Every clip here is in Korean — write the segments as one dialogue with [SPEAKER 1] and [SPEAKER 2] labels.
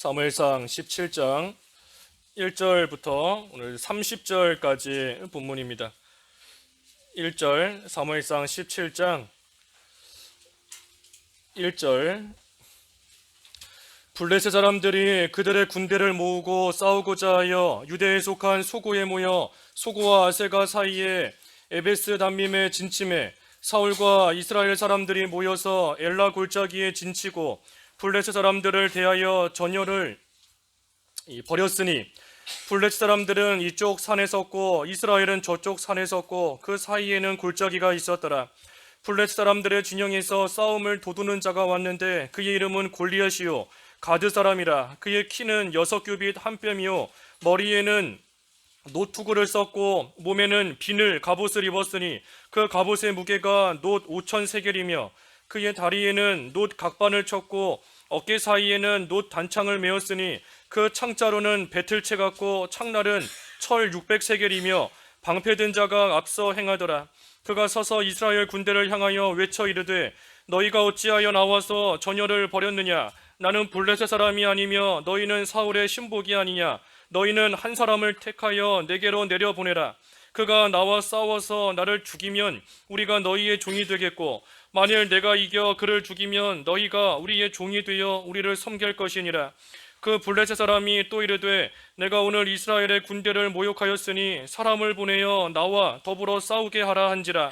[SPEAKER 1] 사무엘상 17장 1절부터 오늘 30절까지 본문입니다. 1절 사무엘상 17장 1절 블레셋 사람들이 그들의 군대를 모으고 싸우고자 하여 유대에 속한 소고에 모여 소고와 아세가 사이에 에베스 담밈에 진침해 사울과 이스라엘 사람들이 모여서 엘라 골짜기에 진치고 블레셋 사람들을 대하여 전열을 벌였으니 블레셋 사람들은 이쪽 산에 섰고 이스라엘은 저쪽 산에 섰고 그 사이에는 골짜기가 있었더라. 블레셋 사람들의 진영에서 싸움을 도두는 자가 왔는데 그의 이름은 골리앗이요 가드 사람이라. 그의 키는 6규빗 한 뼘이요 머리에는 노투구를 썼고 몸에는 비늘 갑옷을 입었으니 그 갑옷의 무게가 놋 5천 세겔이며 그의 다리에는 놋 각반을 쳤고 어깨 사이에는 놋 단창을 메었으니 그 창자로는 배틀채 같고 창날은 철 600세겔이며 방패든 자가 앞서 행하더라. 그가 서서 이스라엘 군대를 향하여 외쳐 이르되 너희가 어찌하여 나와서 전열을 벌였느냐. 나는 블레셋 사람이 아니며 너희는 사울의 신복이 아니냐. 너희는 한 사람을 택하여 내게로 내려보내라. 그가 나와 싸워서 나를 죽이면 우리가 너희의 종이 되겠고 만일 내가 이겨 그를 죽이면 너희가 우리의 종이 되어 우리를 섬길 것이니라. 그 블레셋 사람이 또 이르되 내가 오늘 이스라엘의 군대를 모욕하였으니 사람을 보내어 나와 더불어 싸우게 하라 한지라.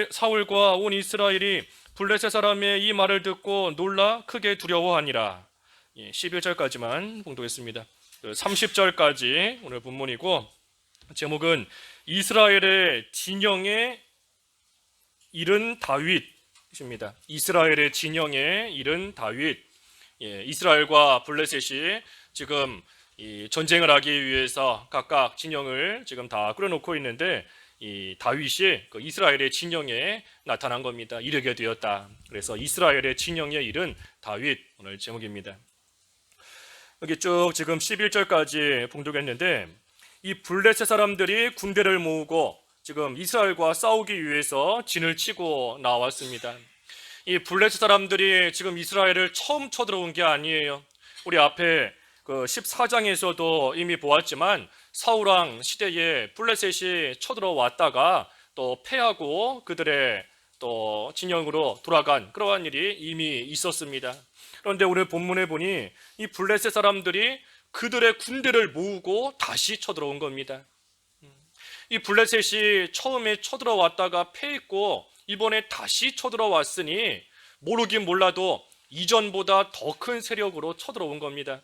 [SPEAKER 1] 사울과 온 이스라엘이 블레셋 사람의 이 말을 듣고 놀라 크게 두려워하니라. 11절까지만 봉독했습니다. 30절까지 오늘 본문이고 제목은 이스라엘의 진영에 이른 다윗입니다. 이스라엘의 진영에 이른 다윗. 이스라엘과 블레셋이 지금 이 전쟁을 하기 위해서 각각 진영을 지금 다 꾸려놓고 있는데 이 다윗이 그 이스라엘의 진영에 나타난 겁니다. 이르게 되었다. 그래서 이스라엘의 진영에 이른 다윗 오늘 제목입니다. 여기 쭉 지금 11절까지 봉독했는데 이 블레셋 사람들이 군대를 모으고 지금 이스라엘과 싸우기 위해서 진을 치고 나왔습니다. 이 블레셋 사람들이 지금 이스라엘을 처음 쳐들어온 게 아니에요. 우리 앞에 그 14장에서도 이미 보았지만 사울왕 시대에 블레셋이 쳐들어왔다가 또 패하고 그들의 또 진영으로 돌아간 그러한 일이 이미 있었습니다. 그런데 오늘 본문에 보니 이 블레셋 사람들이 그들의 군대를 모으고 다시 쳐들어온 겁니다. 이 블레셋이 처음에 쳐들어왔다가 패했고 이번에 다시 쳐들어왔으니 모르긴 몰라도 이전보다 더 큰 세력으로 쳐들어온 겁니다.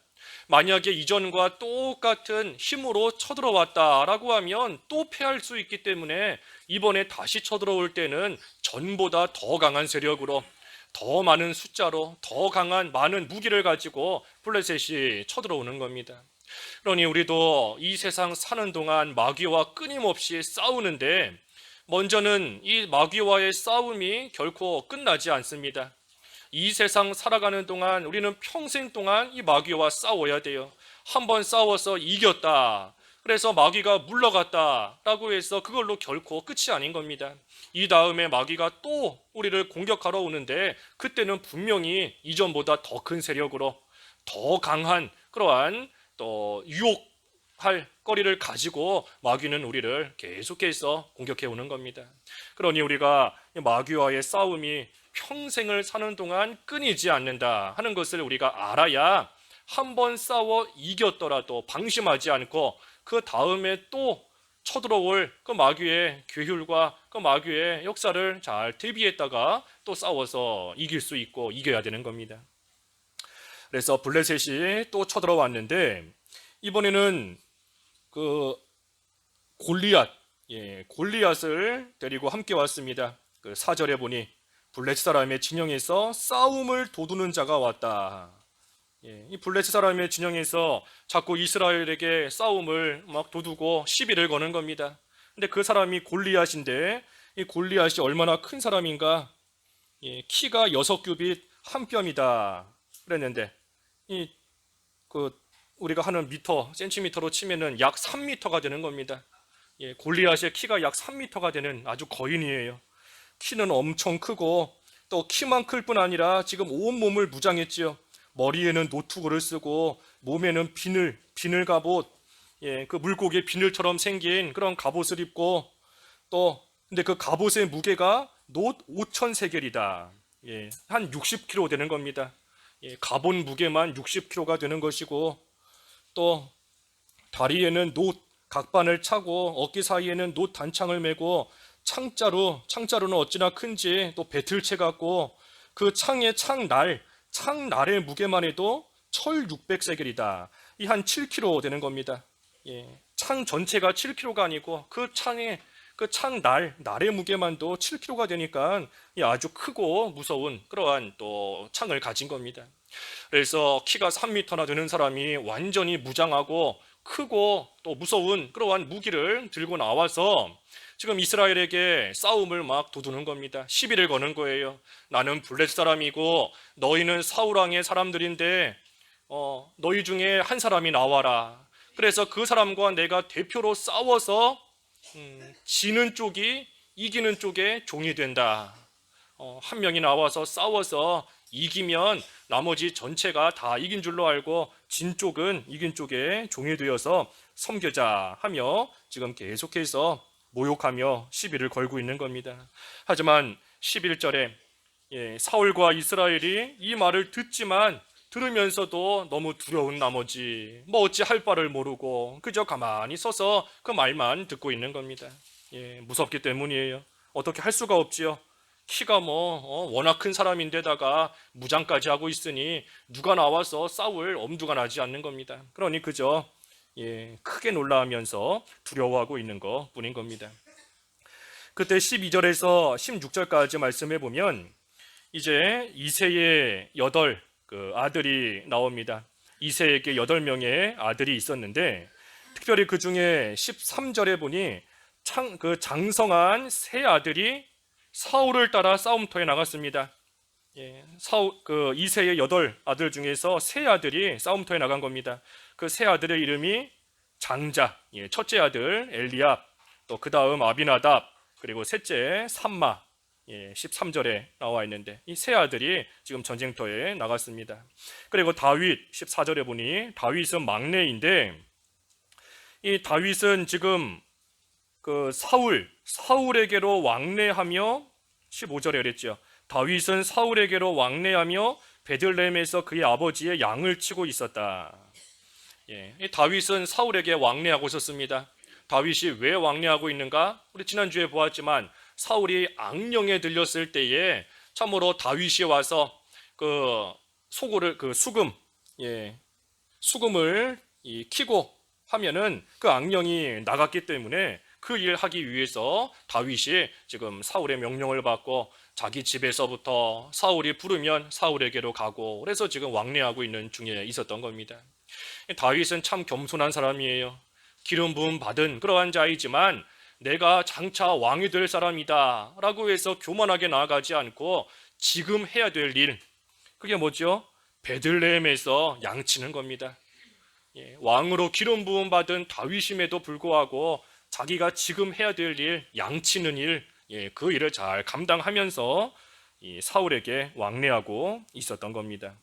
[SPEAKER 1] 만약에 이전과 똑같은 힘으로 쳐들어왔다라고 하면 또 패할 수 있기 때문에 이번에 다시 쳐들어올 때는 전보다 더 강한 세력으로 더 많은 숫자로 더 강한 많은 무기를 가지고 블레셋이 쳐들어오는 겁니다. 그러니 우리도 이 세상 사는 동안 마귀와 끊임없이 싸우는데 먼저는 이 마귀와의 싸움이 결코 끝나지 않습니다. 이 세상 살아가는 동안 우리는 평생 동안 이 마귀와 싸워야 돼요. 한번 싸워서 이겼다. 그래서 마귀가 물러갔다라고 해서 그걸로 결코 끝이 아닌 겁니다. 이 다음에 마귀가 또 우리를 공격하러 오는데 그때는 분명히 이전보다 더 큰 세력으로 더 강한 그러한 또 유혹할 거리를 가지고 마귀는 우리를 계속해서 공격해 오는 겁니다. 그러니 우리가 마귀와의 싸움이 평생을 사는 동안 끊이지 않는다 하는 것을 우리가 알아야 한번 싸워 이겼더라도 방심하지 않고 그 다음에 또 쳐들어올 그 마귀의 괴휼과 그 마귀의 역사를 잘 대비했다가 또 싸워서 이길 수 있고 이겨야 되는 겁니다. 그래서 블레셋이 또 쳐들어왔는데 이번에는 그 골리앗을 데리고 함께 왔습니다. 그 4절에 보니 블레셋 사람의 진영에서 싸움을 도두는 자가 왔다. 이 블레셋 사람의 진영에서 자꾸 이스라엘에게 싸움을 막 도두고 시비를 거는 겁니다. 근데 그 사람이 골리앗인데 이 골리앗이 얼마나 큰 사람인가? 키가 6규빗 한 뼘이다 그랬는데 우리가 하는 센티미터로 치면은 약 3미터가 되는 겁니다. 골리앗의 키가 약 3미터가 되는 아주 거인이에요. 키는 엄청 크고 또 키만 클 뿐 아니라 지금 온 몸을 무장했지요. 머리에는 노투구를 쓰고 몸에는 비늘 갑옷, 그 물고기 비늘처럼 생긴 그런 갑옷을 입고 또 근데 그 갑옷의 무게가 놋 5천 세겔이다. 한 60kg 되는 겁니다. 갑옷 무게만 60kg가 되는 것이고 또 다리에는 놋 각반을 차고 어깨 사이에는 놋 단창을 메고 창자루는 어찌나 큰지 또 배틀채 갖고 그 창의 창날의 무게만 해도 철 600세겔이다. 이 한 7kg 되는 겁니다. 창 전체가 7kg가 아니고 그 창날의 무게만도 7kg가 되니까 아주 크고 무서운 그러한 또 창을 가진 겁니다. 그래서 키가 3m나 되는 사람이 완전히 무장하고 크고 또 무서운 그러한 무기를 들고 나와서 지금 이스라엘에게 싸움을 막 두드는 겁니다. 시비를 거는 거예요. 나는 블렛 사람이고 너희는 사울 왕의 사람들인데 너희 중에 한 사람이 나와라. 그래서 그 사람과 내가 대표로 싸워서 지는 쪽이 이기는 쪽의 종이 된다. 한 명이 나와서 싸워서 이기면 나머지 전체가 다 이긴 줄로 알고 진 쪽은 이긴 쪽의 종이 되어서 섬겨자 하며 지금 계속해서 모욕하며 시비를 걸고 있는 겁니다. 하지만 11절에 사울과 이스라엘이 이 말을 듣지만 들으면서도 너무 두려운 나머지 어찌 할 바를 모르고 그저 가만히 서서 그 말만 듣고 있는 겁니다. 무섭기 때문이에요. 어떻게 할 수가 없지요. 키가 워낙 큰 사람인데다가 무장까지 하고 있으니 누가 나와서 싸울 엄두가 나지 않는 겁니다. 그러니 그저 크게 놀라면서 두려워하고 있는 것 뿐인 겁니다. 그때 12절에서 16절까지 말씀해 보면 이제 이새의 8 아들이 나옵니다. 이새에게 8명의 아들이 있었는데 특별히 그 중에 13절에 보니 장성한 세 아들이 사울을 따라 싸움터에 나갔습니다. 이새의 8 아들 중에서 세 아들이 싸움터에 나간 겁니다. 그 세 아들의 이름이 장자, 첫째 아들 엘리압, 또 그 다음 아비나답, 그리고 셋째 삼마, 13절에 나와 있는데 이 세 아들이 지금 전쟁터에 나갔습니다. 그리고 다윗 14절에 보니 다윗은 막내인데 이 다윗은 지금 그 사울에게로 왕래하며 15절에 그랬죠. 다윗은 사울에게로 왕래하며 베들레헴에서 그의 아버지의 양을 치고 있었다. 이 다윗은 사울에게 왕래하고 있었습니다. 다윗이 왜 왕래하고 있는가? 우리 지난주에 보았지만 사울이 악령에 들렸을 때에 참으로 다윗이 와서 수금을 키고 하면은 그 악령이 나갔기 때문에 그 일 하기 위해서 다윗이 지금 사울의 명령을 받고 자기 집에서부터 사울이 부르면 사울에게로 가고 그래서 지금 왕래하고 있는 중에 있었던 겁니다. 다윗은 참 겸손한 사람이에요. 기름 부음 받은 그러한 자이지만 내가 장차 왕이 될 사람이다 라고 해서 교만하게 나아가지 않고 지금 해야 될 일, 그게 뭐죠? 베들레헴에서 양치는 겁니다. 왕으로 기름 부음 받은 다윗임에도 불구하고 자기가 지금 해야 될 일, 양치는 일, 그 일을 잘 감당하면서 사울에게 왕래하고 있었던 겁니다.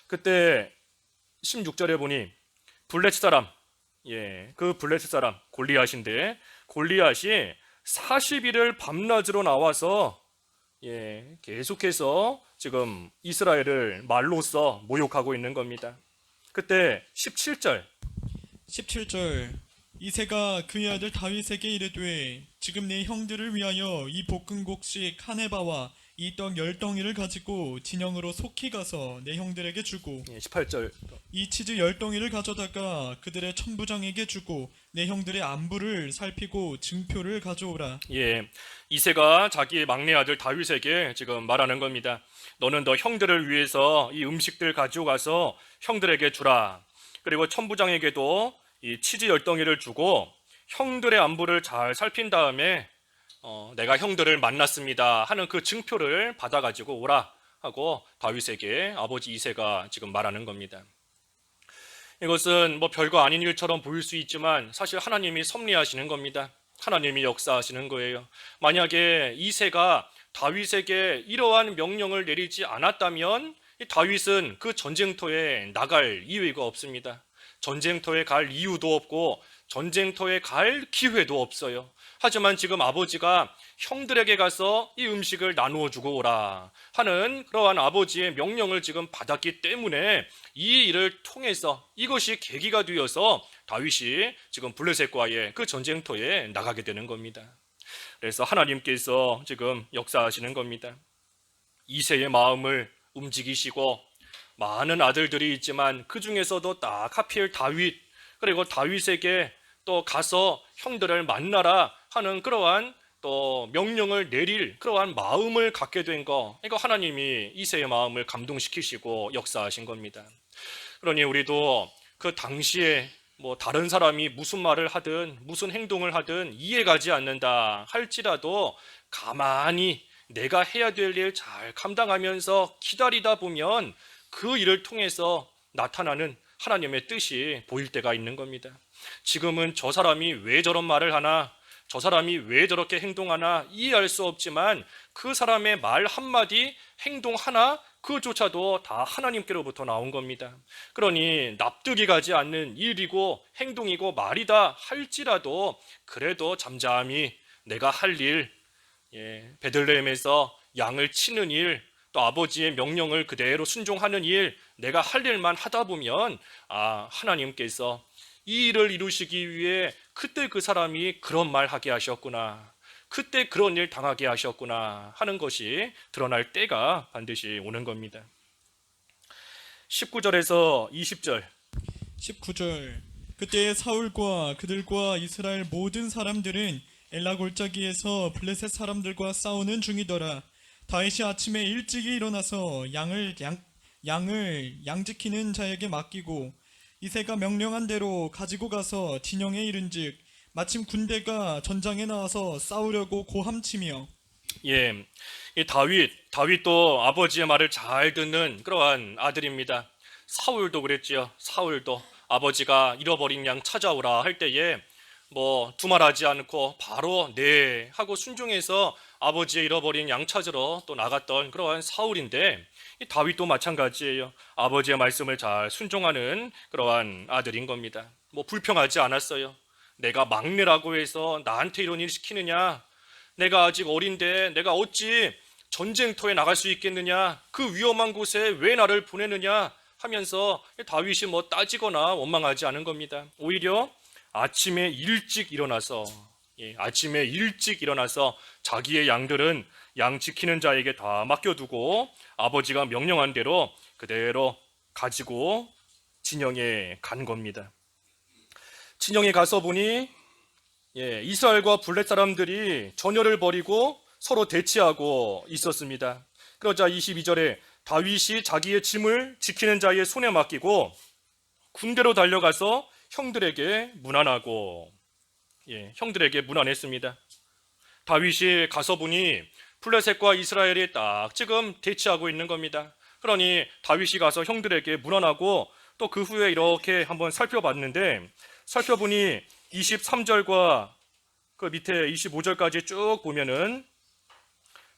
[SPEAKER 1] 그때 16절에 보니 블렛 사람, 그 블렛 사람 골리앗인데 골리앗이 40일을 밤낮으로 나와서 계속해서 지금 이스라엘을 말로써 모욕하고 있는 겁니다. 그때 17절
[SPEAKER 2] 이새가 그의 아들 다윗에게 이르되 지금 내 형들을 위하여 이 볶음곡식 한 에바와 이 떡 10덩이를 가지고 진영으로 속히 가서 내 형들에게 주고
[SPEAKER 1] 18절
[SPEAKER 2] 이 치즈 10덩이를 가져다가 그들의 천부장에게 주고 내 형들의 안부를 살피고 증표를 가져오라.
[SPEAKER 1] 이새가 자기 막내 아들 다윗에게 지금 말하는 겁니다. 너는 너 형들을 위해서 이 음식들 가지고 가서 형들에게 주라. 그리고 천부장에게도 이 치즈 10덩이를 주고 형들의 안부를 잘 살핀 다음에 내가 형들을 만났습니다 하는 그 증표를 받아가지고 오라 하고 다윗에게 아버지 이새가 지금 말하는 겁니다. 이것은 별거 아닌 일처럼 보일 수 있지만 사실 하나님이 섭리하시는 겁니다. 하나님이 역사하시는 거예요. 만약에 이새가 다윗에게 이러한 명령을 내리지 않았다면 이 다윗은 그 전쟁터에 나갈 이유가 없습니다. 전쟁터에 갈 이유도 없고 전쟁터에 갈 기회도 없어요. 하지만 지금 아버지가 형들에게 가서 이 음식을 나누어 주고 오라 하는 그러한 아버지의 명령을 지금 받았기 때문에 이 일을 통해서 이것이 계기가 되어서 다윗이 지금 블레셋과의 그 전쟁터에 나가게 되는 겁니다. 그래서 하나님께서 지금 역사하시는 겁니다. 이새의 마음을 움직이시고 많은 아들들이 있지만 그 중에서도 딱 하필 다윗, 그리고 다윗에게 또 가서 형들을 만나라 하는 그러한 또 명령을 내릴 그러한 마음을 갖게 된 거, 이거 하나님이 이새의 마음을 감동시키시고 역사하신 겁니다. 그러니 우리도 그 당시에 뭐 다른 사람이 무슨 말을 하든 무슨 행동을 하든 이해가지 않는다 할지라도 가만히 내가 해야 될 일 잘 감당하면서 기다리다 보면 그 일을 통해서 나타나는 하나님의 뜻이 보일 때가 있는 겁니다. 지금은 저 사람이 왜 저런 말을 하나, 저 사람이 왜 저렇게 행동하나 이해할 수 없지만 그 사람의 말 한마디, 행동 하나, 그조차도 다 하나님께로부터 나온 겁니다. 그러니 납득이 가지 않는 일이고 행동이고 말이다 할지라도 그래도 잠잠히 내가 할 일, 베들레헴에서 양을 치는 일, 또 아버지의 명령을 그대로 순종하는 일, 내가 할 일만 하다 보면 하나님께서 이 일을 이루시기 위해 그때 그 사람이 그런 말 하게 하셨구나, 그때 그런 일 당하게 하셨구나 하는 것이 드러날 때가 반드시 오는 겁니다. 19절에서 20절.
[SPEAKER 2] 19절. 그때 사울과 그들과 이스라엘 모든 사람들은 엘라 골짜기에서 블레셋 사람들과 싸우는 중이더라. 다윗이 아침에 일찍이 일어나서 양을 양지키는 자에게 맡기고 이새가 명령한 대로 가지고 가서 진영에 이른즉 마침 군대가 전장에 나와서 싸우려고 고함치며.
[SPEAKER 1] 이 다윗도 아버지의 말을 잘 듣는 그러한 아들입니다. 사울도 그랬지요. 사울도 아버지가 잃어버린 양 찾아오라 할 때에 뭐 두말하지 않고 바로 네 하고 순종해서 아버지의 잃어버린 양 찾으러 또 나갔던 그러한 사울인데, 이 다윗도 마찬가지예요. 아버지의 말씀을 잘 순종하는 그러한 아들인 겁니다. 뭐 불평하지 않았어요. 내가 막내라고 해서 나한테 이런 일 시키느냐, 내가 아직 어린데 내가 어찌 전쟁터에 나갈 수 있겠느냐, 그 위험한 곳에 왜 나를 보내느냐 하면서 다윗이 뭐 따지거나 원망하지 않은 겁니다. 오히려 아침에 일찍 일어나서 자기의 양들은 양 지키는 자에게 다 맡겨두고 아버지가 명령한 대로 그대로 가지고 진영에 간 겁니다. 진영에 가서 보니 이스라엘과 블렛 사람들이 전열을 벌이고 서로 대치하고 있었습니다. 그러자 22절에 다윗이 자기의 짐을 지키는 자의 손에 맡기고 군대로 달려가서 형들에게 문안했습니다. 다윗이 가서 보니 블레셋과 이스라엘이 딱 지금 대치하고 있는 겁니다. 그러니 다윗이 가서 형들에게 문안하고 또 그 후에 이렇게 한번 살펴봤는데, 살펴보니 23절과 그 밑에 25절까지 쭉 보면은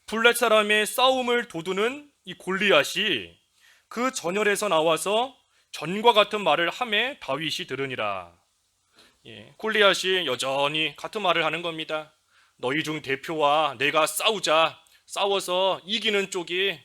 [SPEAKER 1] 블렛 사람의 싸움을 도두는 이 골리앗이 그 전열에서 나와서 전과 같은 말을 하매 다윗이 들으니라. 골리앗이 여전히 같은 말을 하는 겁니다. 너희 중 대표와 내가 싸우자. 싸워서 이기는 쪽이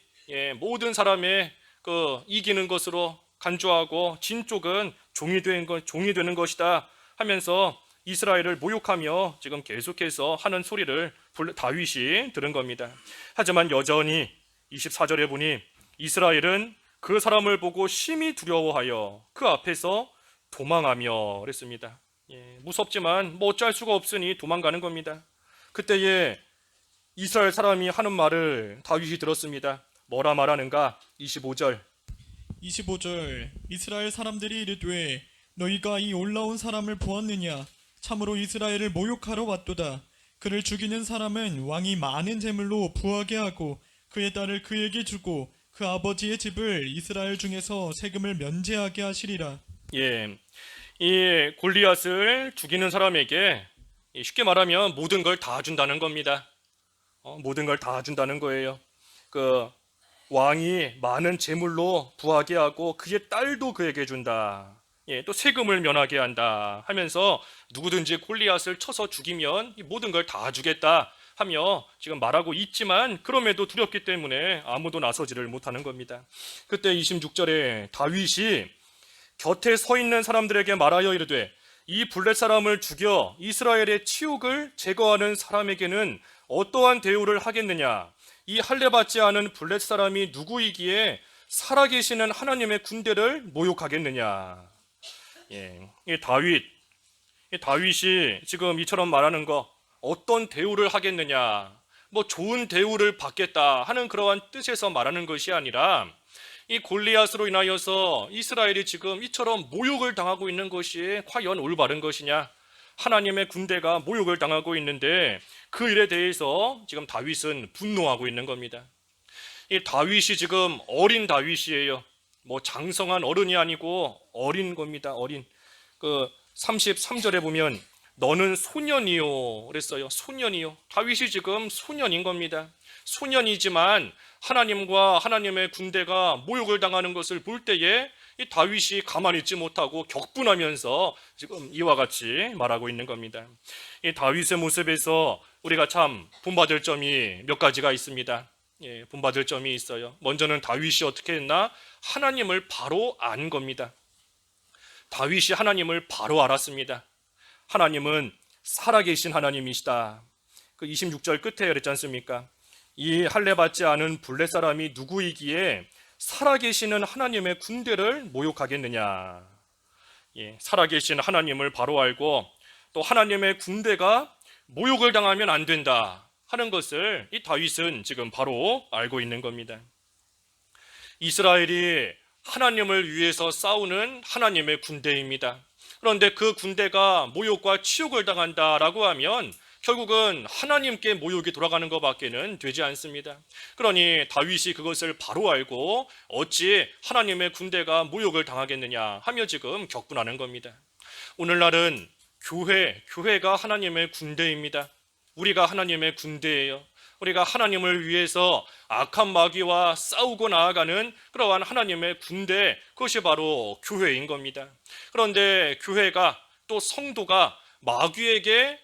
[SPEAKER 1] 모든 사람의 그 이기는 것으로 간주하고 진 쪽은 종이 되는 것이다 하면서 이스라엘을 모욕하며 지금 계속해서 하는 소리를 다윗이 들은 겁니다. 하지만 여전히 24절에 보니 이스라엘은 그 사람을 보고 심히 두려워하여 그 앞에서 도망하며 그랬습니다. 무섭지만 뭐 어쩔 수가 없으니 도망가는 겁니다. 그때에 이스라엘 사람이 하는 말을 다윗이 들었습니다. 뭐라 말하는가? 25절.
[SPEAKER 2] 이스라엘 사람들이 이르되 너희가 이 올라온 사람을 보았느냐? 참으로 이스라엘을 모욕하러 왔도다. 그를 죽이는 사람은 왕이 많은 재물로 부하게 하고 그의 딸을 그에게 주고 그 아버지의 집을 이스라엘 중에서 세금을 면제하게 하시리라.
[SPEAKER 1] 이 골리앗을 죽이는 사람에게 쉽게 말하면 모든 걸 다 준다는 겁니다. 모든 걸 다 준다는 거예요. 왕이 많은 재물로 부하게 하고 그의 딸도 그에게 준다. 또 세금을 면하게 한다 하면서 누구든지 골리앗을 쳐서 죽이면 이 모든 걸 다 주겠다 하며 지금 말하고 있지만 그럼에도 두렵기 때문에 아무도 나서지를 못하는 겁니다. 그때 26절에 다윗이 곁에 서 있는 사람들에게 말하여 이르되 이 블렛 사람을 죽여 이스라엘의 치욕을 제거하는 사람에게는 어떠한 대우를 하겠느냐? 이 할례 받지 않은 블렛 사람이 누구이기에 살아계시는 하나님의 군대를 모욕하겠느냐? 이 다윗이 지금 이처럼 말하는 거 어떤 대우를 하겠느냐? 뭐 좋은 대우를 받겠다 하는 그러한 뜻에서 말하는 것이 아니라 이 골리앗으로 인하여서 이스라엘이 지금 이처럼 모욕을 당하고 있는 것이 과연 올바른 것이냐? 하나님의 군대가 모욕을 당하고 있는데 그 일에 대해서 지금 다윗은 분노하고 있는 겁니다. 이 다윗이 지금 어린 다윗이에요. 뭐 장성한 어른이 아니고 어린 겁니다. 어린. 그 33절에 보면 너는 소년이요 그랬어요. 소년이요. 다윗이 지금 소년인 겁니다. 소년이지만 하나님과 하나님의 군대가 모욕을 당하는 것을 볼 때에 이 다윗이 가만히 있지 못하고 격분하면서 지금 이와 같이 말하고 있는 겁니다. 이 다윗의 모습에서 우리가 참 본받을 점이 몇 가지가 있습니다. 본받을 점이 있어요. 먼저는 다윗이 어떻게 했나? 하나님을 바로 안 겁니다. 다윗이 하나님을 바로 알았습니다. 하나님은 살아계신 하나님이시다. 그 26절 끝에 그랬지 않습니까? 이 할례 받지 않은 블렛 사람이 누구이기에 살아계시는 하나님의 군대를 모욕하겠느냐? 살아계신 하나님을 바로 알고 또 하나님의 군대가 모욕을 당하면 안 된다 하는 것을 이 다윗은 지금 바로 알고 있는 겁니다. 이스라엘이 하나님을 위해서 싸우는 하나님의 군대입니다. 그런데 그 군대가 모욕과 치욕을 당한다라고 하면 결국은 하나님께 모욕이 돌아가는 것밖에는 되지 않습니다. 그러니 다윗이 그것을 바로 알고 어찌 하나님의 군대가 모욕을 당하겠느냐 하며 지금 격분하는 겁니다. 오늘날은 교회가 하나님의 군대입니다. 우리가 하나님의 군대예요. 우리가 하나님을 위해서 악한 마귀와 싸우고 나아가는 그러한 하나님의 군대, 그것이 바로 교회인 겁니다. 그런데 교회가 또 성도가 마귀에게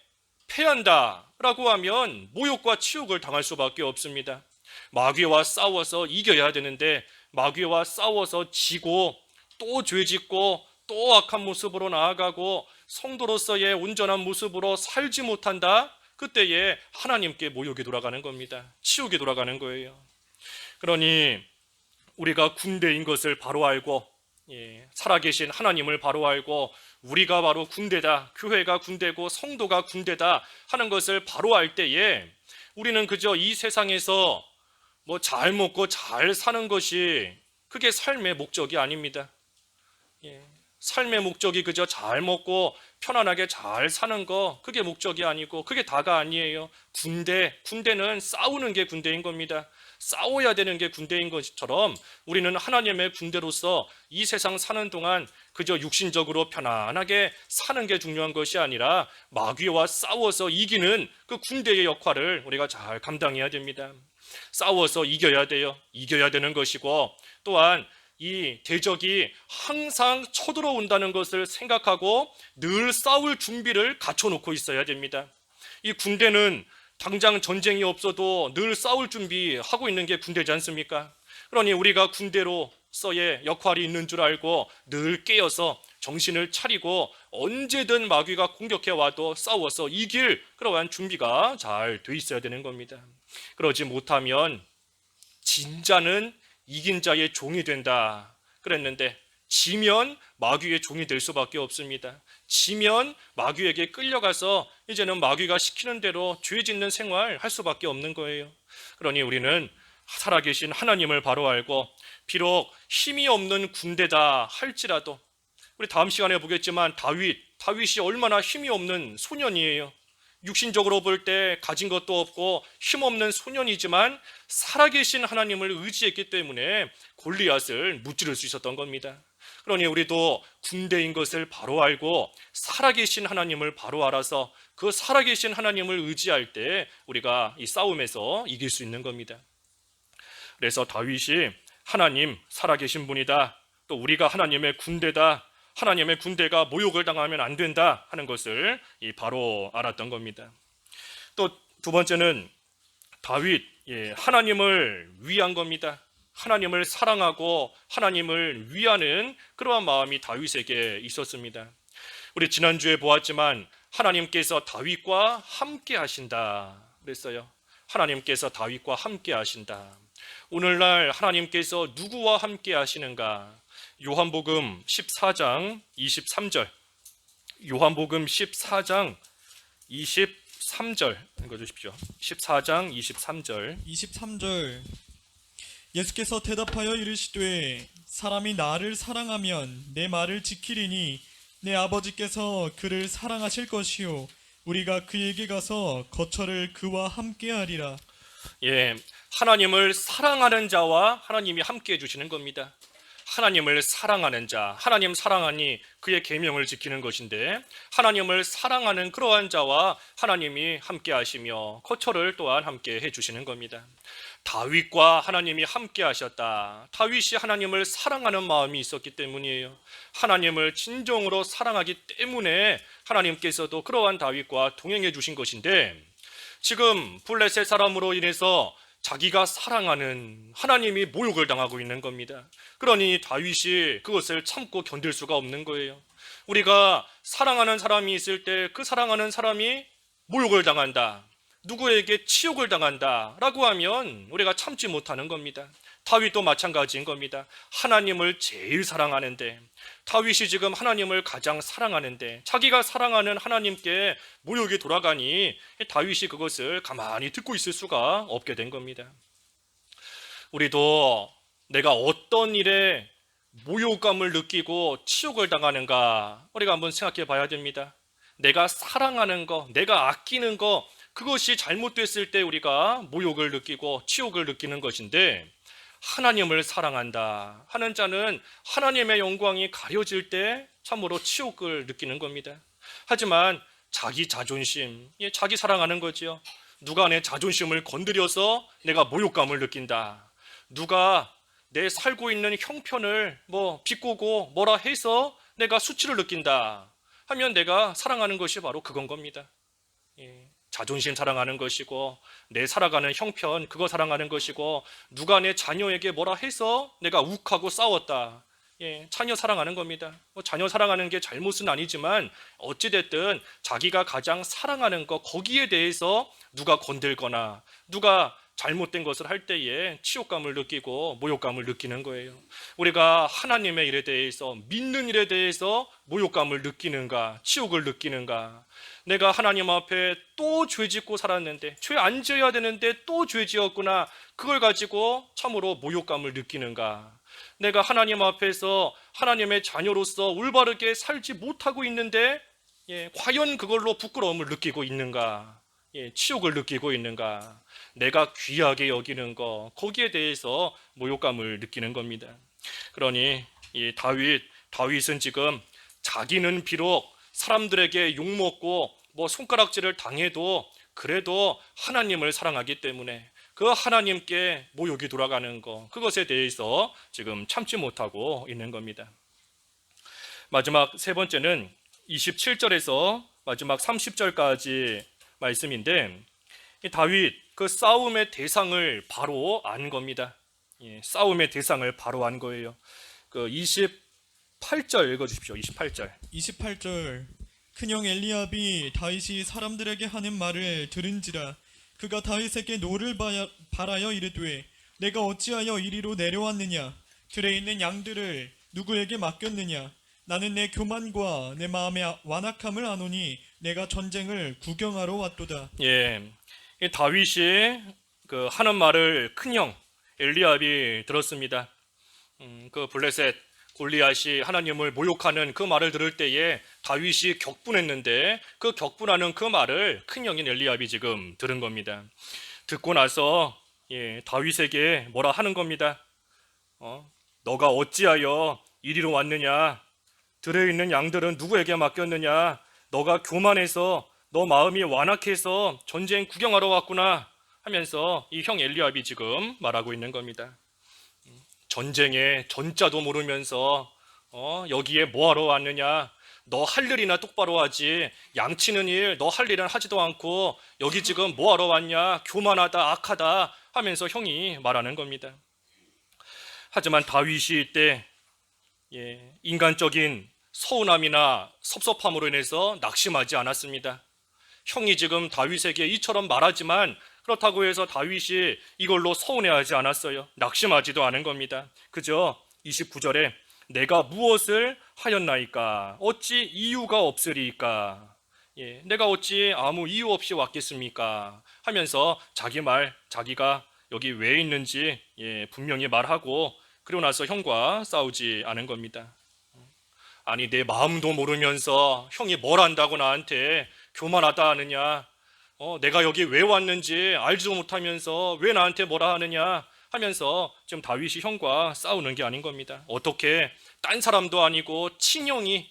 [SPEAKER 1] 패한다라고 하면 모욕과 치욕을 당할 수밖에 없습니다. 마귀와 싸워서 이겨야 되는데 마귀와 싸워서 지고 또 죄짓고 또 악한 모습으로 나아가고 성도로서의 온전한 모습으로 살지 못한다? 그때에 하나님께 모욕이 돌아가는 겁니다. 치욕이 돌아가는 거예요. 그러니 우리가 군대인 것을 바로 알고 살아계신 하나님을 바로 알고 우리가 바로 군대다, 교회가 군대고 성도가 군대다 하는 것을 바로 알 때에 우리는 그저 이 세상에서 뭐 잘 먹고 잘 사는 것이 그게 삶의 목적이 아닙니다. 삶의 목적이 그저 잘 먹고 편안하게 잘 사는 거, 그게 목적이 아니고 그게 다가 아니에요. 군대는 싸우는 게 군대인 겁니다. 싸워야 되는 게 군대인 것처럼 우리는 하나님의 군대로서 이 세상 사는 동안 그저 육신적으로 편안하게 사는 게 중요한 것이 아니라 마귀와 싸워서 이기는 그 군대의 역할을 우리가 잘 감당해야 됩니다. 싸워서 이겨야 돼요. 이겨야 되는 것이고 또한 이 대적이 항상 쳐들어온다는 것을 생각하고 늘 싸울 준비를 갖춰놓고 있어야 됩니다. 이 군대는 당장 전쟁이 없어도 늘 싸울 준비하고 있는 게 군대지 않습니까? 그러니 우리가 군대로서의 역할이 있는 줄 알고 늘 깨어서 정신을 차리고 언제든 마귀가 공격해 와도 싸워서 이길 그러한 준비가 잘 돼 있어야 되는 겁니다. 그러지 못하면 진자는 이긴 자의 종이 된다 그랬는데 지면 마귀의 종이 될 수밖에 없습니다. 지면 마귀에게 끌려가서 이제는 마귀가 시키는 대로 죄 짓는 생활 할 수밖에 없는 거예요. 그러니 우리는 살아계신 하나님을 바로 알고 비록 힘이 없는 군대다 할지라도 우리 다음 시간에 보겠지만 다윗이 얼마나 힘이 없는 소년이에요. 육신적으로 볼 때 가진 것도 없고 힘없는 소년이지만 살아계신 하나님을 의지했기 때문에 골리앗을 무찌를 수 있었던 겁니다. 그러니 우리도 군대인 것을 바로 알고 살아계신 하나님을 바로 알아서 그 살아계신 하나님을 의지할 때 우리가 이 싸움에서 이길 수 있는 겁니다. 그래서 다윗이 하나님 살아계신 분이다. 또 우리가 하나님의 군대다. 하나님의 군대가 모욕을 당하면 안 된다 하는 것을 바로 알았던 겁니다. 또 두 번째는 다윗, 하나님을 위한 겁니다. 하나님을 사랑하고 하나님을 위하는 그러한 마음이 다윗에게 있었습니다. 우리 지난주에 보았지만 하나님께서 다윗과 함께 하신다 그랬어요. 하나님께서 다윗과 함께 하신다. 오늘날 하나님께서 누구와 함께 하시는가? 요한복음 14장 23절. 요한복음 14장 23절 읽어주십시오. 14장 23절.
[SPEAKER 2] 23절. 예수께서 대답하여 이르시되 사람이 나를 사랑하면 내 말을 지키리니 내 아버지께서 그를 사랑하실 것이요 우리가 그에게 가서 거처를 그와 함께 하리라.
[SPEAKER 1] 하나님을 사랑하는 자와 하나님이 함께 해주시는 겁니다. 하나님을 사랑하는 자, 하나님 사랑하니 그의 계명을 지키는 것인데 하나님을 사랑하는 그러한 자와 하나님이 함께 하시며 거처를 또한 함께 해주시는 겁니다. 다윗과 하나님이 함께 하셨다. 다윗이 하나님을 사랑하는 마음이 있었기 때문이에요. 하나님을 진정으로 사랑하기 때문에 하나님께서도 그러한 다윗과 동행해 주신 것인데 지금 블레셋 사람으로 인해서 자기가 사랑하는 하나님이 모욕을 당하고 있는 겁니다. 그러니 다윗이 그것을 참고 견딜 수가 없는 거예요. 우리가 사랑하는 사람이 있을 때 그 사랑하는 사람이 모욕을 당한다, 누구에게 치욕을 당한다 라고 하면 우리가 참지 못하는 겁니다. 다윗도 마찬가지인 겁니다. 하나님을 제일 사랑하는데, 다윗이 지금 하나님을 가장 사랑하는데 자기가 사랑하는 하나님께 모욕이 돌아가니 다윗이 그것을 가만히 듣고 있을 수가 없게 된 겁니다. 우리도 내가 어떤 일에 모욕감을 느끼고 치욕을 당하는가 우리가 한번 생각해 봐야 됩니다. 내가 사랑하는 거, 내가 아끼는 거, 그것이 잘못됐을 때 우리가 모욕을 느끼고 치욕을 느끼는 것인데, 하나님을 사랑한다 하는 자는 하나님의 영광이 가려질 때 참으로 치욕을 느끼는 겁니다. 하지만 자기 자존심, 자기 사랑하는 거지요. 누가 내 자존심을 건드려서 내가 모욕감을 느낀다, 누가 내 살고 있는 형편을 비꼬고 뭐라 해서 내가 수치를 느낀다 하면 내가 사랑하는 것이 바로 그건 겁니다. 자존심 사랑하는 것이고, 내 살아가는 형편 그거 사랑하는 것이고, 누가 내 자녀에게 뭐라 해서 내가 욱하고 싸웠다, 자녀 사랑하는 겁니다. 자녀 사랑하는 게 잘못은 아니지만 어찌됐든 자기가 가장 사랑하는 것, 거기에 대해서 누가 건들거나 누가 잘못된 것을 할 때에 치욕감을 느끼고 모욕감을 느끼는 거예요. 우리가 하나님의 일에 대해서, 믿는 일에 대해서 모욕감을 느끼는가, 치욕을 느끼는가? 내가 하나님 앞에 또 죄짓고 살았는데, 죄 안 지어야 되는데 또 죄 지었구나, 그걸 가지고 참으로 모욕감을 느끼는가? 내가 하나님 앞에서 하나님의 자녀로서 올바르게 살지 못하고 있는데 과연 그걸로 부끄러움을 느끼고 있는가? 치욕을 느끼고 있는가? 내가 귀하게 여기는 거, 거기에 대해서 모욕감을 느끼는 겁니다. 그러니 이 다윗은 지금 자기는 비록 사람들에게 욕먹고 손가락질을 당해도 그래도 하나님을 사랑하기 때문에 그 하나님께 모욕이 돌아가는 거, 그것에 대해서 지금 참지 못하고 있는 겁니다. 마지막 세 번째는 27절에서 마지막 30절까지 말씀인데, 다윗 그 싸움의 대상을 바로 안 겁니다. 싸움의 대상을 바로 안 거예요. 그 28절 읽어주십시오. 28절.
[SPEAKER 2] 28절. 큰형 엘리압이 다윗이 사람들에게 하는 말을 들은지라 그가 다윗에게 노를 바라여 이르되 내가 어찌하여 이리로 내려왔느냐? 들에 있는 양들을 누구에게 맡겼느냐? 나는 내 교만과 내 마음의 완악함을 아노니 내가 전쟁을 구경하러 왔도다.
[SPEAKER 1] 이 다윗이 그 하는 말을 큰형 엘리압이 들었습니다. 그 블레셋 골리앗이 하나님을 모욕하는 그 말을 들을 때에 다윗이 격분했는데, 그 격분하는 그 말을 큰형인 엘리압이 지금 들은 겁니다. 듣고 나서 다윗에게 뭐라 하는 겁니다. 너가 어찌하여 이리로 왔느냐? 들에 있는 양들은 누구에게 맡겼느냐? 너가 교만해서, 너 마음이 완악해서 전쟁 구경하러 왔구나 하면서 이 형 엘리압이 지금 말하고 있는 겁니다. 전쟁의 전자도 모르면서 여기에 뭐하러 왔느냐? 너 할 일이나 똑바로 하지. 양치는 일 너 할 일은 하지도 않고 여기 지금 뭐하러 왔냐? 교만하다, 악하다 하면서 형이 말하는 겁니다. 하지만 다윗이 이때 인간적인 서운함이나 섭섭함으로 인해서 낙심하지 않았습니다. 형이 지금 다윗에게 이처럼 말하지만 그렇다고 해서 다윗이 이걸로 서운해하지 않았어요. 낙심하지도 않은 겁니다. 그저 29절에 내가 무엇을 하였나이까? 어찌 이유가 없으리이까? 내가 어찌 아무 이유 없이 왔겠습니까? 하면서 자기가 여기 왜 있는지 분명히 말하고 그리고 나서 형과 싸우지 않은 겁니다. 아니 내 마음도 모르면서 형이 뭘 안다고 나한테 교만하다 하느냐? 내가 여기 왜 왔는지 알지도 못하면서 왜 나한테 뭐라 하느냐? 하면서 지금 다윗이 형과 싸우는 게 아닌 겁니다. 어떻게 딴 사람도 아니고 친형이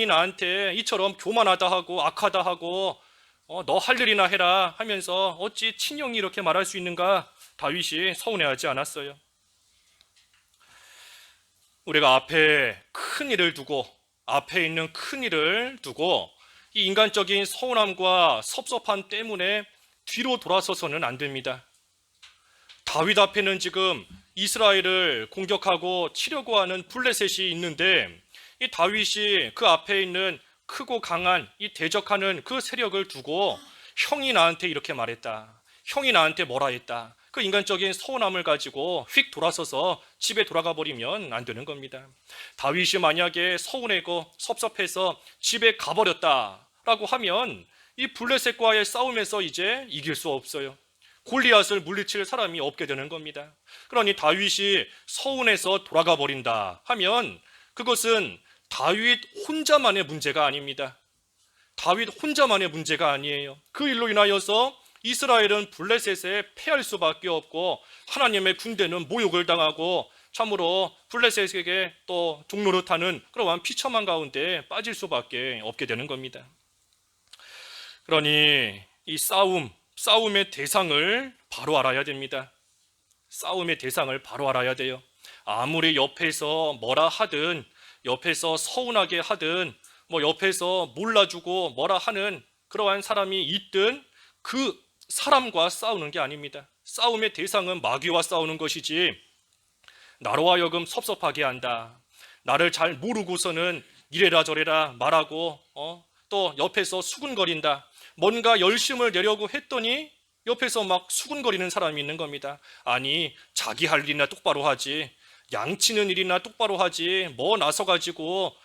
[SPEAKER 1] 나한테 이처럼 교만하다 하고 악하다 하고 너 할 일이나 해라 하면서 어찌 친형이 이렇게 말할 수 있는가? 다윗이 서운해하지 않았어요. 우리가 앞에 있는 큰 일을 두고 이 인간적인 서운함과 섭섭함 때문에 뒤로 돌아서서는 안 됩니다. 다윗 앞에는 지금 이스라엘을 공격하고 치려고 하는 블레셋이 있는데 이 다윗이 그 앞에 있는 크고 강한 이 대적하는 그 세력을 두고 형이 나한테 이렇게 말했다. 형이 나한테 뭐라 했다. 그 인간적인 서운함을 가지고 휙 돌아서서 집에 돌아가 버리면 안 되는 겁니다. 다윗이 만약에 서운하고 섭섭해서 집에 가버렸다라고 하면 이 블레셋과의 싸움에서 이제 이길 수 없어요. 골리앗을 물리칠 사람이 없게 되는 겁니다. 그러니 다윗이 서운해서 돌아가 버린다 하면 그것은 다윗 혼자만의 문제가 아닙니다. 다윗 혼자만의 문제가 아니에요. 그 일로 인하여서 이스라엘은 블레셋에 패할 수밖에 없고 하나님의 군대는 모욕을 당하고 참으로 블레셋에게 또 종노릇하는 그러한 비참한 가운데 빠질 수밖에 없게 되는 겁니다. 그러니 이 싸움의 대상을 바로 알아야 됩니다. 싸움의 대상을 바로 알아야 돼요. 아무리 옆에서 뭐라 하든 옆에서 서운하게 하든 옆에서 몰라주고 뭐라 하는 그러한 사람이 있든 그 사람과 싸우는 게 아닙니다. 싸움의 대상은 마귀와 싸우는 것이지 나로 하여금 섭섭하게 한다. 나를 잘 모르고서는 이래라 저래라 말하고 또 옆에서 수군거린다. 뭔가 열심을 내려고 했더니 옆에서 막 수군거리는 사람이 있는 겁니다. 아니 자기 할 일이나 똑바로 하지. 양치는 일이나 똑바로 하지. 뭐 나서가지고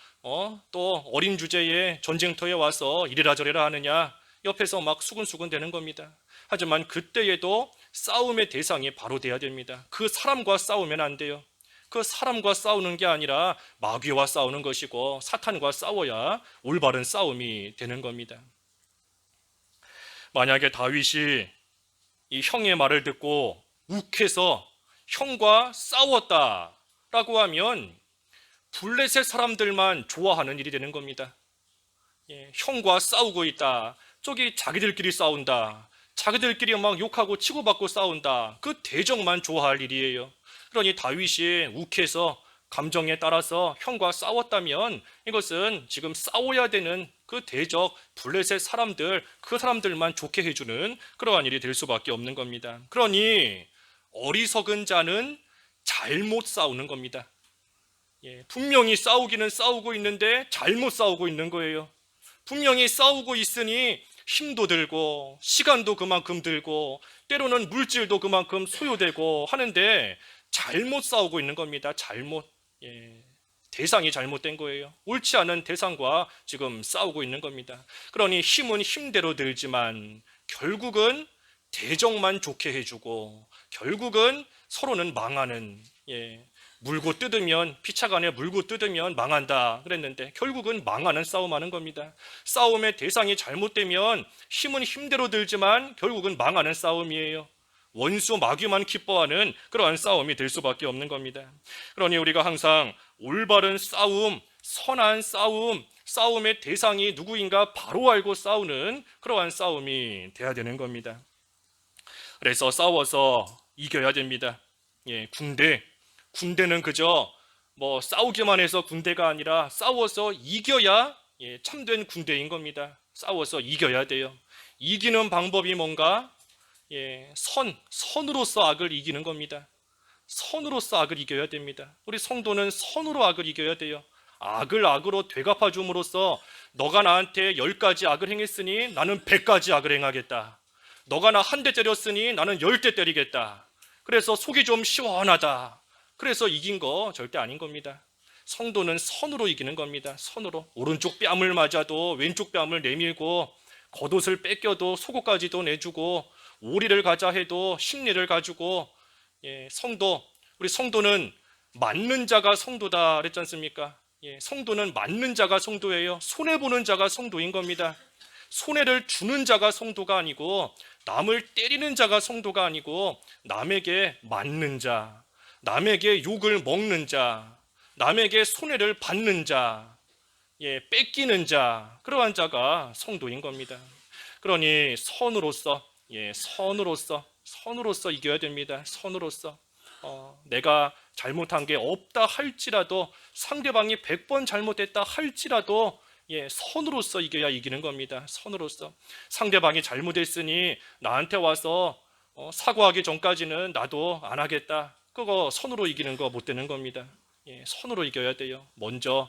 [SPEAKER 1] 또 어린 주제에 전쟁터에 와서 이래라 저래라 하느냐. 옆에서 막 수군수군 되는 겁니다. 하지만 그때에도 싸움의 대상이 바로 돼야 됩니다. 그 사람과 싸우면 안 돼요. 그 사람과 싸우는 게 아니라 마귀와 싸우는 것이고 사탄과 싸워야 올바른 싸움이 되는 겁니다. 만약에 다윗이 이 형의 말을 듣고 욱해서 형과 싸웠다라고 하면 블레셋 사람들만 좋아하는 일이 되는 겁니다. 형과 싸우고 있다. 저기 자기들끼리 싸운다. 자기들끼리 막 욕하고 치고받고 싸운다. 그 대적만 좋아할 일이에요. 그러니 다윗이 욱해서 감정에 따라서 형과 싸웠다면 이것은 지금 싸워야 되는 그 대적 블레셋 사람들, 그 사람들만 좋게 해주는 그러한 일이 될 수밖에 없는 겁니다. 그러니 어리석은 자는 잘못 싸우는 겁니다. 분명히 싸우기는 싸우고 있는데 잘못 싸우고 있는 거예요. 분명히 싸우고 있으니 힘도 들고 시간도 그만큼 들고 때로는 물질도 그만큼 소요되고 하는데 잘못 싸우고 있는 겁니다. 잘못. 대상이 잘못된 거예요. 옳지 않은 대상과 지금 싸우고 있는 겁니다. 그러니 힘은 힘대로 들지만 결국은 대적만 좋게 해주고 결국은 서로는 망하는 물고 뜯으면 피차간에 물고 뜯으면 망한다 그랬는데 결국은 망하는 싸움하는 겁니다. 싸움의 대상이 잘못되면 힘은 힘대로 들지만 결국은 망하는 싸움이에요. 원수 마귀만 기뻐하는 그러한 싸움이 될 수밖에 없는 겁니다. 그러니 우리가 항상 올바른 싸움, 선한 싸움, 싸움의 대상이 누구인가 바로 알고 싸우는 그러한 싸움이 돼야 되는 겁니다. 그래서 싸워서 이겨야 됩니다. 군대는 그저 뭐 싸우기만 해서 군대가 아니라 싸워서 이겨야 참된 군대인 겁니다. 싸워서 이겨야 돼요. 이기는 방법이 뭔가? 선으로서 악을 이기는 겁니다. 선으로서 악을 이겨야 됩니다. 우리 성도는 선으로 악을 이겨야 돼요. 악을 악으로 되갚아 줌으로써 너가 나한테 10가지 악을 행했으니 나는 100가지 악을 행하겠다. 너가 나 한 대 때렸으니 나는 10대 때리겠다. 그래서 속이 좀 시원하다. 그래서 이긴 거 절대 아닌 겁니다. 성도는 선으로 이기는 겁니다. 선으로. 오른쪽 뺨을 맞아도 왼쪽 뺨을 내밀고, 겉옷을 뺏겨도 속옷까지도 내주고, 오리를 가자 해도 심리를 가지고, 우리 성도는 맞는 자가 성도다 그랬지 않습니까? 성도는 맞는 자가 성도예요. 손해보는 자가 성도인 겁니다. 손해를 주는 자가 성도가 아니고, 남을 때리는 자가 성도가 아니고, 남에게 맞는 자, 남에게 욕을 먹는 자, 남에게 손해를 받는 자, 뺏기는 자, 그러한 자가 성도인 겁니다. 그러니 선으로서 이겨야 됩니다. 선으로서. 내가 잘못한 게 없다 할지라도, 상대방이 100번 잘못했다 할지라도 선으로서 이겨야 이기는 겁니다. 선으로서. 상대방이 잘못했으니 나한테 와서 사과하기 전까지는 나도 안 하겠다. 그거 선으로 이기는 거 못 되는 겁니다. 선으로 이겨야 돼요. 먼저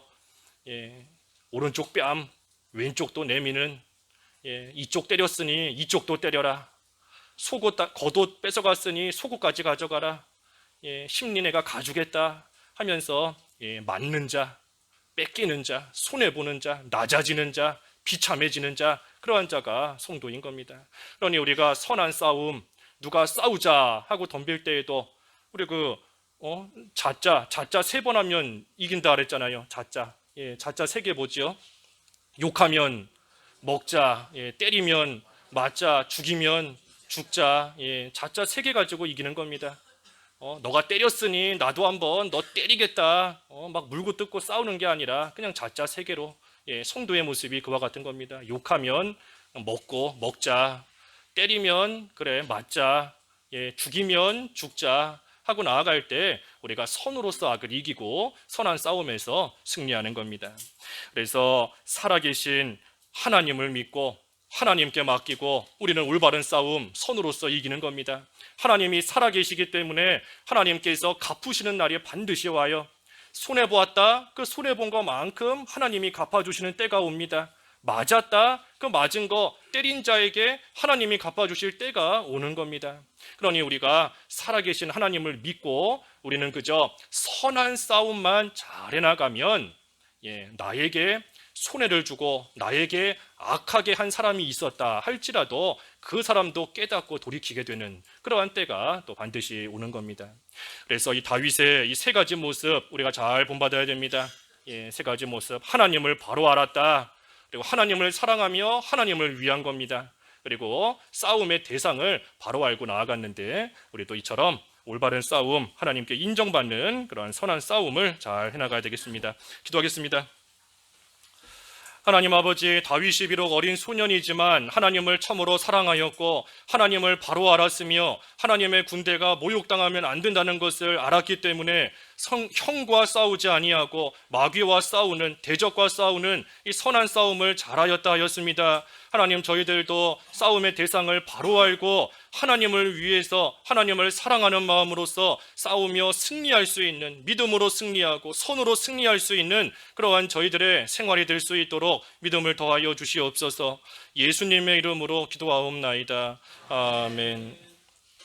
[SPEAKER 1] 오른쪽 뺨, 왼쪽도 내미는, 이쪽 때렸으니 이쪽도 때려라. 겉옷 뺏어갔으니 속옷까지 가져가라. 심리 내가 가주겠다 하면서 맞는 자, 뺏기는 자, 손해보는 자, 낮아지는 자, 비참해지는 자, 그러한 자가 성도인 겁니다. 그러니 우리가 선한 싸움, 누가 싸우자 하고 덤빌 때에도 우리 자자 3번 하면 이긴다 그랬잖아요. 자자 3개 뭐죠? 욕하면 먹자, 때리면 맞자, 죽이면 죽자. 자자 3개 가지고 이기는 겁니다. 너가 때렸으니 나도 한번 너 때리겠다. 막 물고 뜯고 싸우는 게 아니라 그냥 자자 3개로. 성도의 모습이 그와 같은 겁니다. 욕하면 먹자. 때리면 그래 맞자. 죽이면 죽자 하고 나아갈 때 우리가 선으로서 악을 이기고 선한 싸움에서 승리하는 겁니다. 그래서 살아계신 하나님을 믿고 하나님께 맡기고 우리는 올바른 싸움 선으로서 이기는 겁니다. 하나님이 살아계시기 때문에 하나님께서 갚으시는 날이 반드시 와요. 손해보았다, 그 손해본 것만큼 하나님이 갚아주시는 때가 옵니다. 맞았다, 그 맞은 거 때린 자에게 하나님이 갚아주실 때가 오는 겁니다. 그러니 우리가 살아계신 하나님을 믿고 우리는 그저 선한 싸움만 잘 해나가면 나에게 손해를 주고 나에게 악하게 한 사람이 있었다 할지라도 그 사람도 깨닫고 돌이키게 되는 그러한 때가 또 반드시 오는 겁니다. 그래서 이 다윗의 이 3가지 모습 우리가 잘 본받아야 됩니다. 3가지 모습. 하나님을 바로 알았다. 그리고 하나님을 사랑하며 하나님을 위한 겁니다. 그리고 싸움의 대상을 바로 알고 나아갔는데 우리도 이처럼 올바른 싸움, 하나님께 인정받는 그러한 선한 싸움을 잘 해나가야 되겠습니다. 기도하겠습니다. 하나님 아버지, 다윗이 비록 어린 소년이지만 하나님을 참으로 사랑하였고 하나님을 바로 알았으며 하나님의 군대가 모욕당하면 안 된다는 것을 알았기 때문에 형과 싸우지 아니하고 마귀와 싸우는, 대적과 싸우는 이 선한 싸움을 잘하였다 하였습니다. 하나님, 저희들도 싸움의 대상을 바로 알고 하나님을 위해서 하나님을 사랑하는 마음으로서 싸우며 승리할 수 있는, 믿음으로 승리하고 선으로 승리할 수 있는 그러한 저희들의 생활이 될 수 있도록 믿음을 더하여 주시옵소서. 예수님의 이름으로 기도하옵나이다. 아멘.